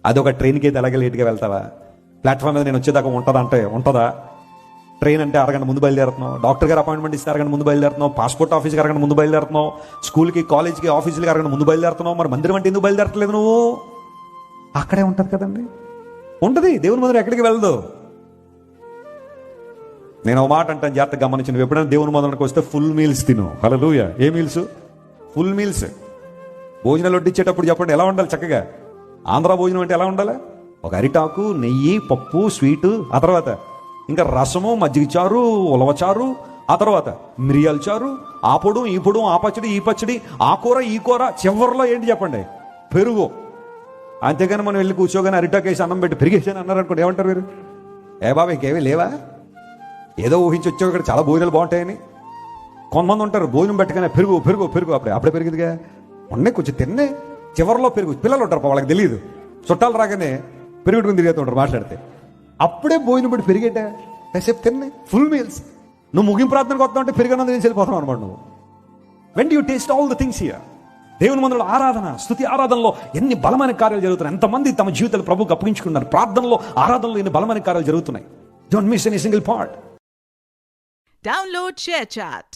అదొక ట్రైన్కి అయితే ఎలాగే లేట్గా వెళ్తావా? ప్లాట్ఫామ్ మీద నేను వచ్చేదాకా ఉంటుందా? ట్రైన్ అంటే అరగంట ముందు బయలుదేరుతున్నావు, డాక్టర్ గారు అపాయింట్మెంట్ ఇస్తే అరగంట ముందు బయలుదేరుతున్నావు, పాస్పోర్ట్ ఆఫీస్కి అరగంట ముందు బయలుదేరుతున్నావు, స్కూల్కి కాలేజ్కి ఆఫీసులకి అరగంట ముందు బయలుదేరుతున్నావు. మరి మందిరం అంటే ఎందుకు బయలుదేరట్లేదు నువ్వు? అక్కడే ఉంటుంది కదండి, ఉంటుంది. దేవుని మందిరం ఎక్కడికి వెళ్ళదు. నేను ఒక మాట అంటాను, జాగ్రత్తగా గమనించి, నువ్వు ఎప్పుడైనా దేవుని మందిరానికి వస్తే ఫుల్ మీల్స్ తిను. హల్లెలూయా. ఏ మీల్స్? Full meals. భోజనాలు వడ్డించేటప్పుడు చెప్పండి ఎలా ఉండాలి? చక్కగా ఆంధ్ర భోజనం అంటే ఎలా ఉండాలి? ఒక అరిటాకు, నెయ్యి, పప్పు, స్వీటు, ఆ తర్వాత ఇంకా రసము, మజ్జిగ చారు, ఉలవచారు, ఆ తర్వాత మిరియాల చారు, ఆ పొడు, ఈ పొడు, ఆ పచ్చడి, ఈ పచ్చడి, ఆ కూర, ఈ కూర, చివరిలో ఏంటి చెప్పండి? పెరుగు. అంతేగాని మనం వెళ్ళి కూర్చోగానే అరిటాకు వేసి అన్నం పెట్టి పెరిగేసాను అన్నారు అనుకోండి, ఏమంటారు మీరు? ఏ బాబా ఇంకేమీ లేవా? ఏదో ఊహించి వచ్చావు, ఇక్కడ చాలా భోజనాలు బాగుంటాయని. కొంతమంది ఉంటారు భోజనం పెట్టగానే పెరుగు పెరుగు పెరుగు, అప్పుడే పెరిగిందిగా ఉన్నాయి, కొంచెం తిన్నే, చివరిలో పెరుగు. పిల్లలు ఉంటారు, వాళ్ళకి తెలియదు, చుట్టాలు రాగానే పెరుగుట్టుకుని తిరుగుతుంటారు మాట్లాడితే. అప్పుడే భోజనం పెట్టి పెరిగేట కాసేపు తిన్నే, ఫుల్ మీల్స్. నువ్వు ముగింపు ప్రార్థనకు వస్తావు అంటే పెరిగినందు నుంచి వెళ్ళిపోతావు అనమాట నువ్వు. When you taste all the things here. దేవుని మందిరంలో ఆరాధన, స్తుతి ఆరాధనలో ఎన్ని బలమైన కార్యాలు జరుగుతున్నాయి. ఎంతమంది తమ జీవితాలు ప్రభువుకు అప్పగించుకున్నారు. ప్రార్థనలో, ఆరాధనలో ఎన్ని బలమైన కార్యాలు జరుగుతున్నాయి. Don't miss any single part. Download ShareChat.